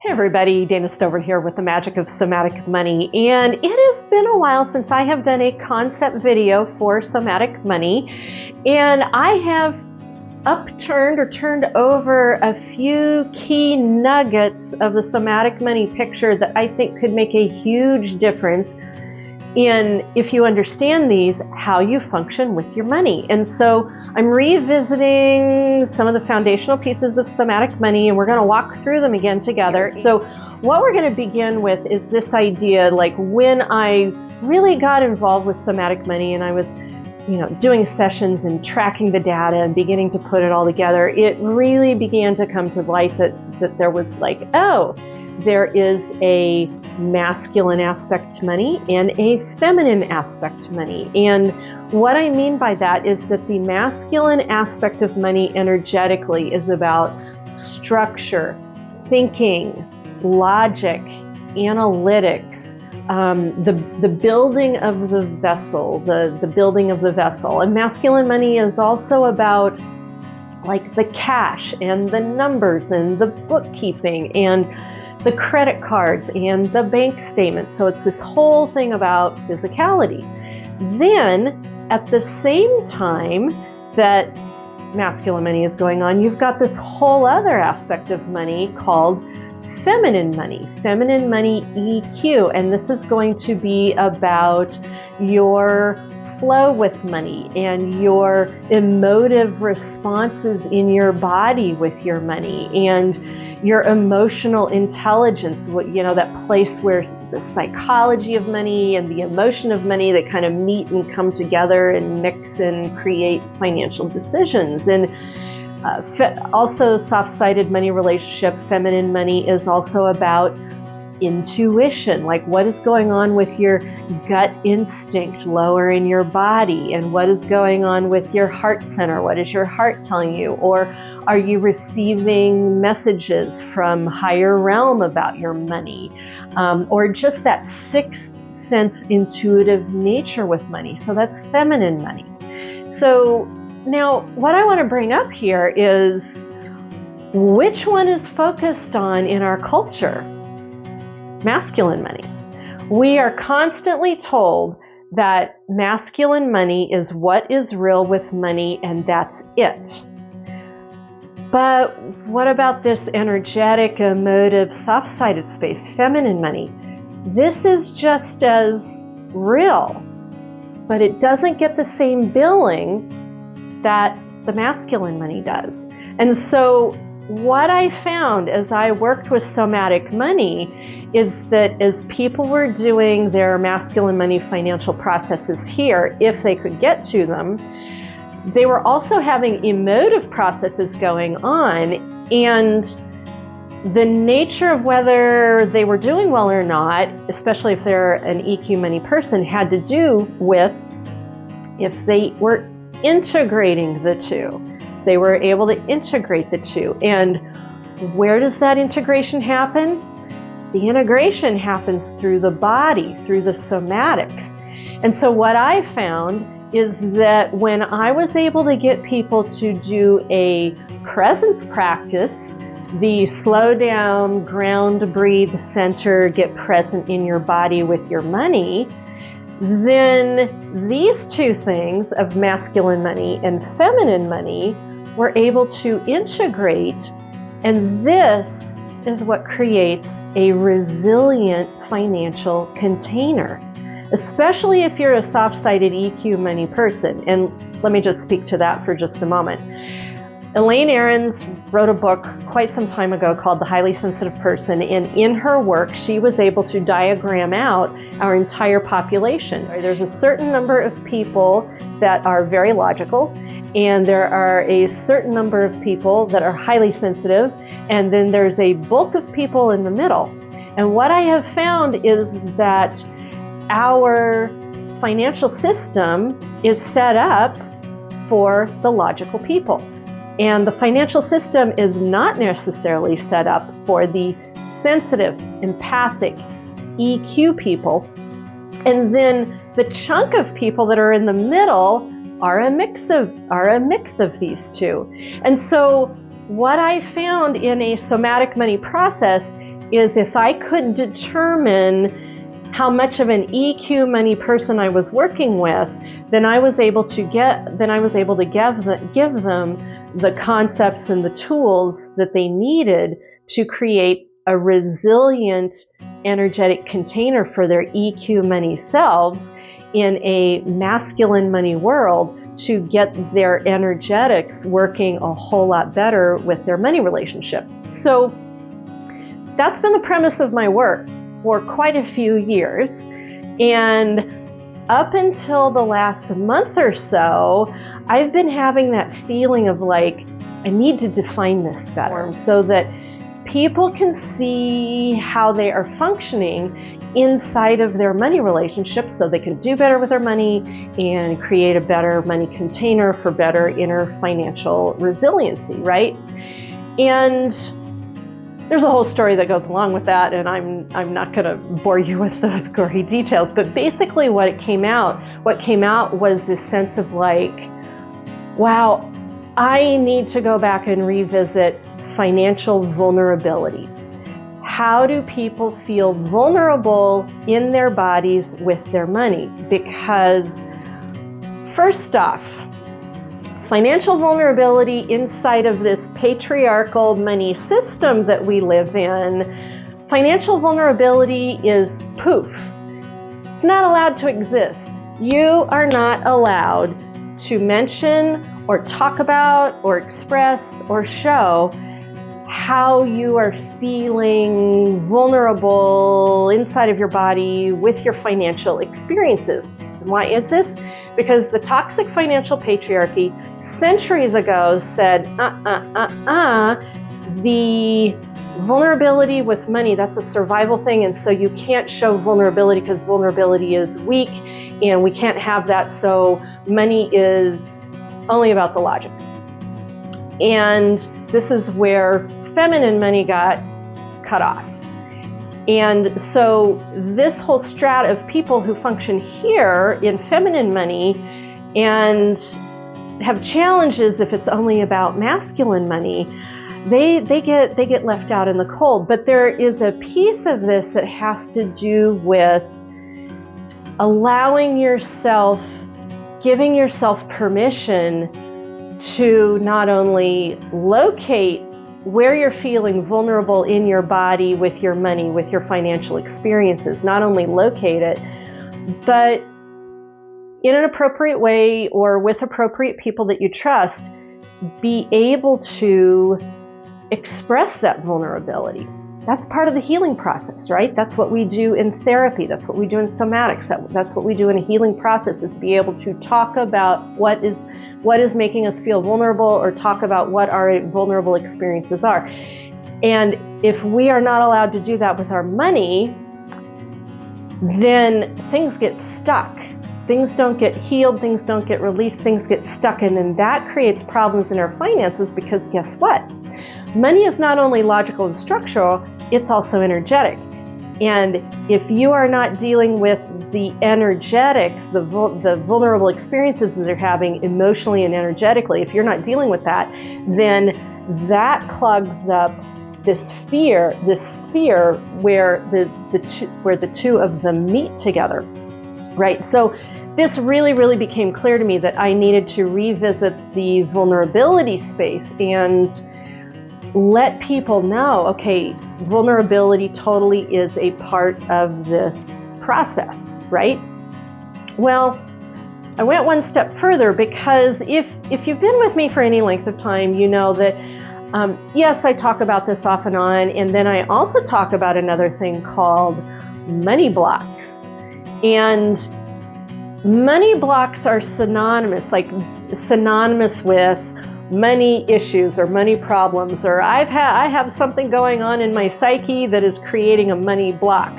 Hey everybody, Dana Stover here with the magic of somatic money, and it has been a while since I have done a concept video for somatic money, and I have upturned or turned over a few key nuggets of the somatic money picture that I think could make a huge difference in, if you understand these, how you function with your money. And so I'm revisiting some of the foundational pieces of somatic money, and we're going to walk through them again together. So what we're going to begin with is this idea, like when I really got involved with somatic money and I was doing sessions and tracking the data and beginning to put it all together, it really began to come to light that there was like, oh, there is a masculine aspect to money and a feminine aspect to money. And what I mean by that is that the masculine aspect of money energetically is about structure, thinking, logic, analytics, the building of the vessel, the building of the vessel. And masculine money is also about like the cash and the numbers and the bookkeeping and the credit cards and the bank statements. So it's this whole thing about physicality. Then at the same time that masculine money is going on, you've got this whole other aspect of money called feminine money EQ. And this is going to be about your flow with money and your emotive responses in your body with your money and your emotional intelligence, that place where the psychology of money and the emotion of money that kind of meet and come together and mix and create financial decisions. And also soft-sided money relationship, feminine money is also about intuition, like what is going on with your gut instinct lower in your body, and what is going on with your heart center, what is your heart telling you, or are you receiving messages from higher realm about your money, or just that sixth sense intuitive nature with money. So that's feminine money. So now what I want to bring up here is which one is focused on in our culture? Masculine money. We are constantly told that masculine money is what is real with money and that's it. But what about this energetic, emotive, soft-sided space, feminine money? This is just as real, but it doesn't get the same billing that the masculine money does. And so what I found as I worked with somatic money is that as people were doing their masculine money financial processes here, if they could get to them, they were also having emotive processes going on, and the nature of whether they were doing well or not, especially if they're an EQ money person, had to do with if they were integrating the two. They were able to integrate the two. And where does that integration happen? The integration happens through the body, through the somatics. And so what I found is that when I was able to get people to do a presence practice, the slow down, ground, breathe, center, get present in your body with your money, then these two things of masculine money and feminine money were able to integrate, and this is what creates a resilient financial container, especially if you're a soft-sided EQ money person. And let me just speak to that for just a moment. Elaine Ahrens wrote a book quite some time ago called The Highly Sensitive Person, and in her work she was able to diagram out our entire population. There's a certain number of people that are very logical, and there are a certain number of people that are highly sensitive, and then there's a bulk of people in the middle. And what I have found is that our financial system is set up for the logical people. And the financial system is not necessarily set up for the sensitive, empathic, EQ people. And then the chunk of people that are in the middle are a mix of these two. And so what I found in a somatic money process is if I could determine how much of an EQ money person I was working with, then I was able to give them the concepts and the tools that they needed to create a resilient energetic container for their EQ money selves in a masculine money world, to get their energetics working a whole lot better with their money relationship. So that's been the premise of my work for quite a few years. And up until the last month or so, I've been having that feeling of like, I need to define this better so that people can see how they are functioning inside of their money relationship, so they can do better with their money and create a better money container for better inner financial resiliency, right? And there's a whole story that goes along with that, and I'm not going to bore you with those gory details, but basically what came out was this sense of like, wow, I need to go back and revisit financial vulnerability. How do people feel vulnerable in their bodies with their money? Because first off, financial vulnerability inside of this patriarchal money system that we live in, financial vulnerability is poof. It's not allowed to exist. You are not allowed to mention or talk about or express or show how you are feeling vulnerable inside of your body with your financial experiences. And why is this? Because the toxic financial patriarchy centuries ago said, the vulnerability with money, that's a survival thing, and so you can't show vulnerability because vulnerability is weak, and we can't have that, so money is only about the logic. And this is where feminine money got cut off. And so this whole strata of people who function here in feminine money and have challenges if it's only about masculine money, they get left out in the cold. But there is a piece of this that has to do with allowing yourself, giving yourself permission to not only locate where you're feeling vulnerable in your body with your money, with your financial experiences, not only locate it, but in an appropriate way or with appropriate people that you trust, be able to express that vulnerability. That's part of the healing process, right? That's what we do in therapy. That's what we do in somatics. That's what we do in a healing process, is be able to talk about what is making us feel vulnerable, or talk about what our vulnerable experiences are. And if we are not allowed to do that with our money, then things get stuck. Things don't get healed, things don't get released, things get stuck, and then that creates problems in our finances, because guess what? Money is not only logical and structural, it's also energetic. And if you are not dealing with the energetics, the vulnerable experiences that they're having emotionally and energetically, if you're not dealing with that, then that clogs up this sphere where the two of them meet together, right? So this really became clear to me that I needed to revisit the vulnerability space and let people know, okay, vulnerability totally is a part of this process, right? Well, I went one step further, because if you've been with me for any length of time, you know that yes, I talk about this off and on, and then I also talk about another thing called money blocks. And money blocks are synonymous with money issues or money problems, or I have something going on in my psyche that is creating a money block.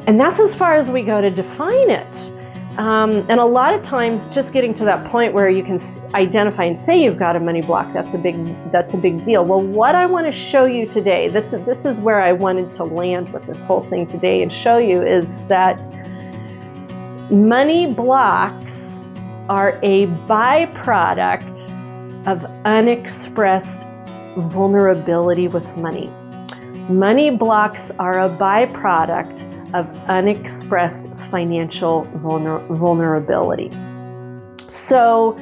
And that's as far as we go to define it. And a lot of times just getting to that point where you can identify and say you've got a money block, that's a big deal. Well, what I want to show you today, this is where I wanted to land with this whole thing today and show you, is that money blocks are a byproduct of unexpressed vulnerability with money. Money blocks are a byproduct of unexpressed financial vulnerability. So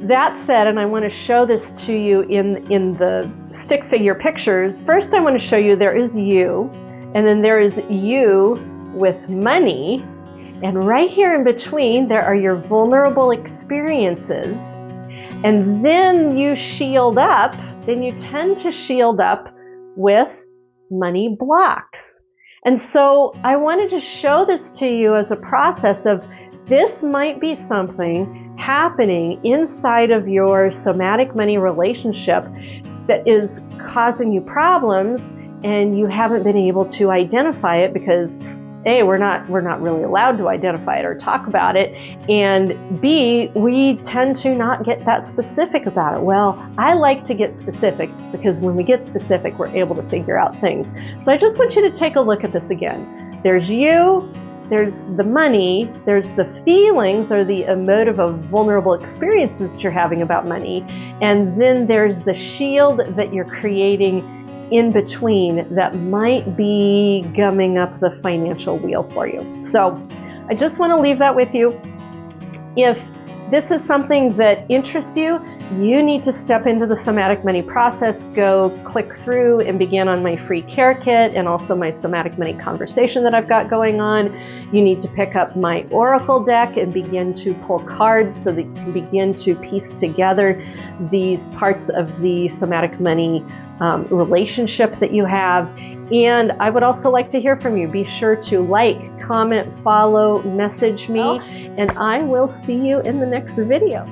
that said, and I want to show this to you in the stick figure pictures. First, I want to show you there is you, and then there is you with money. And right here in between, there are your vulnerable experiences. And then you shield up, then you tend to shield up with money blocks. And so I wanted to show this to you as a process of this might be something happening inside of your somatic money relationship that is causing you problems, and you haven't been able to identify it because A, we're not really allowed to identify it or talk about it, and B, we tend to not get that specific about it. Well, I like to get specific because when we get specific, we're able to figure out things. So I just want you to take a look at this again. There's you, there's the money, there's the feelings or the emotive of vulnerable experiences that you're having about money, and then there's the shield that you're creating in between that might be gumming up the financial wheel for you. So I just want to leave that with you. If this is something that interests you, you need to step into the somatic money process. Go click through and begin on my free care kit and also my somatic money conversation that I've got going on. You need to pick up my oracle deck and begin to pull cards so that you can begin to piece together these parts of the somatic money relationship that you have. And I would also like to hear from you. Be sure to like, comment, follow, message me, and I will see you in the next video.